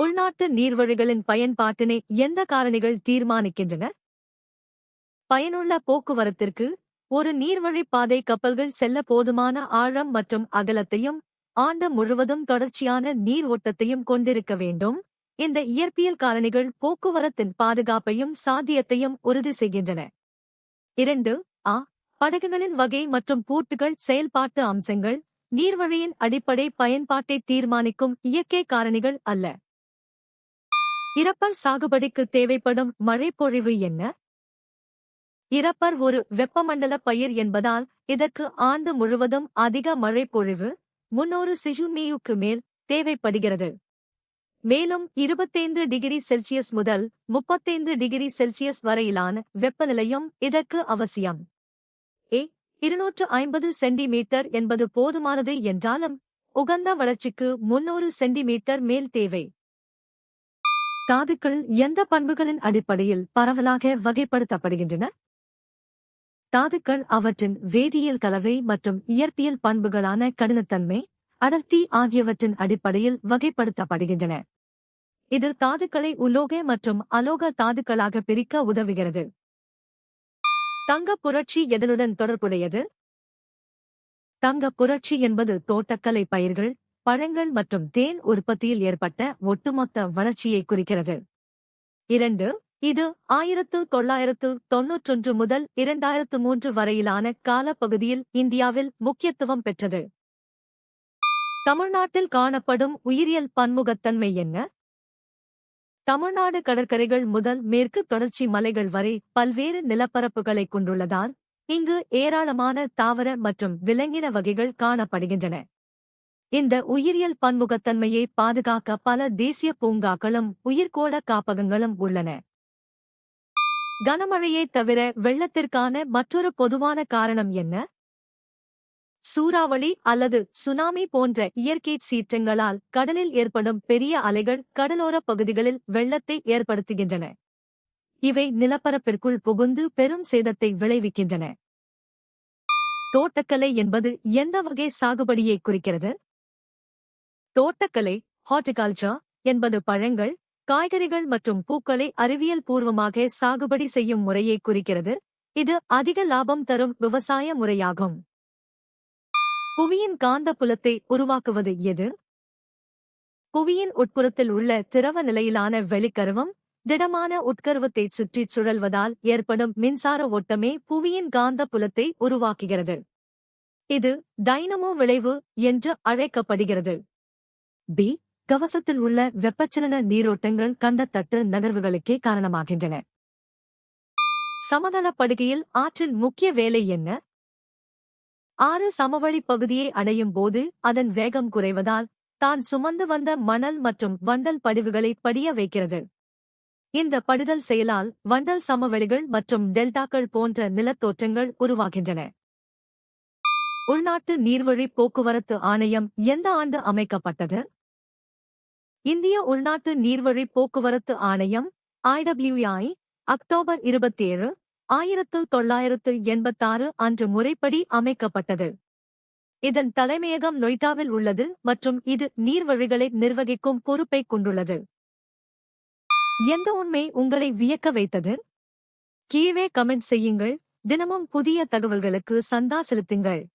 உள்நாட்டு நீர்வழிகளின் பயன்பாட்டினை எந்த காரணிகள் தீர்மானிக்கின்றன? பயனுள்ள போக்குவரத்திற்கு ஒரு நீர்வழிப் பாதை கப்பல்கள் செல்ல போதுமான ஆழம் மற்றும் அகலத்தையும் ஆண்டு முழுவதும் தொடர்ச்சியான நீர் ஓட்டத்தையும் கொண்டிருக்க வேண்டும். இந்த இயற்பியல் காரணிகள் போக்குவரத்தின் பாதுகாப்பையும் சாத்தியத்தையும் உறுதி செய்கின்றன. 2. படகுகளின் வகை மற்றும் பூட்டுகள் செயல்பாட்டு அம்சங்கள் நீர்வழியின் அடிப்படை பயன்பாட்டை தீர்மானிக்கும் இயற்கை காரணிகள் அல்ல. இரப்பர் சாகுபடிக்கு தேவைப்படும் மழைப்பொழிவு என்ன? இரப்பர் ஒரு வெப்பமண்டல பயிர் என்பதால் இதற்கு ஆண்டு முழுவதும் அதிக மழைப்பொழிவு 300 செ.மீ.க்கு மேல் தேவைப்படுகிறது. மேலும் 25 டிகிரி செல்சியஸ் முதல் 35 டிகிரி செல்சியஸ் வரையிலான வெப்பநிலையும் இதற்கு அவசியம். 250 சென்டிமீட்டர் என்பது போதுமானது என்றாலும் உகந்த வளர்ச்சிக்கு 300 சென்டிமீட்டர் மேல் தேவை. தாதுக்கள் எந்த பண்புகளின் அடிப்படையில் பரவலாக வகைப்படுத்தப்படுகின்றன? தாதுக்கள் அவற்றின் வேதியியல் கலவை மற்றும் இயற்பியல் பண்புகளான கடினத்தன்மை, அடர்த்தி ஆகியவற்றின் அடிப்படையில் வகைப்படுத்தப்படுகின்றன. இது தாதுக்களை உலோக மற்றும் அலோக தாதுக்களாக பிரிக்க உதவுகிறது. தங்கப் புரட்சி எதனுடன் தொடர்புடையது? தங்கப் புரட்சி என்பது தோட்டக்கலை பயிர்கள், பழங்கள் மற்றும் தேன் உற்பத்தியில் ஏற்பட்ட ஒட்டுமொத்த வளர்ச்சியை குறிக்கிறது. 2. இது 1991 முதல் 2003 வரையிலான காலப்பகுதியில் இந்தியாவில் முக்கியத்துவம் பெற்றது. தமிழ்நாட்டில் காணப்படும் உயிரியல் பன்முகத்தன்மை என்ன? தமிழ்நாடு கடற்கரைகள் முதல் மேற்கு தொடர்ச்சி மலைகள் வரை பல்வேறு நிலப்பரப்புகளைக் கொண்டுள்ளதால் இங்கு ஏராளமான தாவர மற்றும் விலங்கின வகைகள் காணப்படுகின்றன. இந்த உயிரியல் பன்முகத்தன்மையை பாதுகாக்க பல தேசிய பூங்காக்களும் உயிர்க்கோள காப்பகங்களும் உள்ளன. கனமழையை தவிர வெள்ளத்திற்கான மற்றொரு பொதுவான காரணம் என்ன? சூறாவளி அல்லது சுனாமி போன்ற இயற்கை சீற்றங்களால் கடலில் ஏற்படும் பெரிய அலைகள் கடலோரப் பகுதிகளில் வெள்ளத்தை ஏற்படுத்துகின்றன. இவை நிலப்பரப்பிற்குள் புகுந்து பெரும் சேதத்தை விளைவிக்கின்றன. தோட்டக்கலை என்பது எந்த வகை சாகுபடியை குறிக்கிறது? தோட்டக்கலை ஹார்டிகல்ச்சர் என்பது பழங்கள், காய்கறிகள் மற்றும் பூக்களை அறிவியல் பூர்வமாக சாகுபடி செய்யும் முறையை குறிக்கிறது. இது அதிக லாபம் தரும் விவசாய முறையாகும். புவியின் காந்த புலத்தை உருவாக்குவது எது? புவியின் உட்புறத்தில் உள்ள திரவ நிலையிலான வெளிக்கருவம் திடமான உட்கருவத்தைச் சுற்றிச் சுழல்வதால் ஏற்படும் மின்சார ஓட்டமே புவியின் காந்த புலத்தை உருவாக்குகிறது. இது டைனமோ விளைவு என்று அழைக்கப்படுகிறது. கவசத்தில் உள்ள வெப்பச்சலன நீரோட்டங்கள் கண்டத்தட்டு நகர்வுகளுக்கே காரணமாகின்றன. சமதளப்படுகையில் ஆற்றின் முக்கிய வேலை என்ன? ஆறு சமவெளிப் பகுதியை அடையும் போது அதன் வேகம் குறைவதால் தான் சுமந்து வந்த மணல் மற்றும் வண்டல் படிவுகளை படிய வைக்கிறது. இந்த படிதல் செயலால் வண்டல் சமவெளிகள் மற்றும் டெல்டாக்கள் போன்ற நிலத்தோற்றங்கள் உருவாகின்றன. உள்நாட்டு நீர்வழி போக்குவரத்து ஆணையம் எந்த ஆண்டு அமைக்கப்பட்டது? இந்திய உள்நாட்டு நீர்வழி போக்குவரத்து ஆணையம் IWI அக்டோபர் 27, 1986 அன்று முறைப்படி அமைக்கப்பட்டது. இதன் தலைமையகம் நொய்டாவில் உள்ளது மற்றும் இது நீர்வழிகளை நிர்வகிக்கும் பொறுப்பைக் கொண்டுள்ளது. எந்த உண்மை உங்களை வியக்க வைத்தது? கீழே கமெண்ட் செய்யுங்கள். தினமும் புதிய தகவல்களுக்கு சந்தா செலுத்துங்கள்.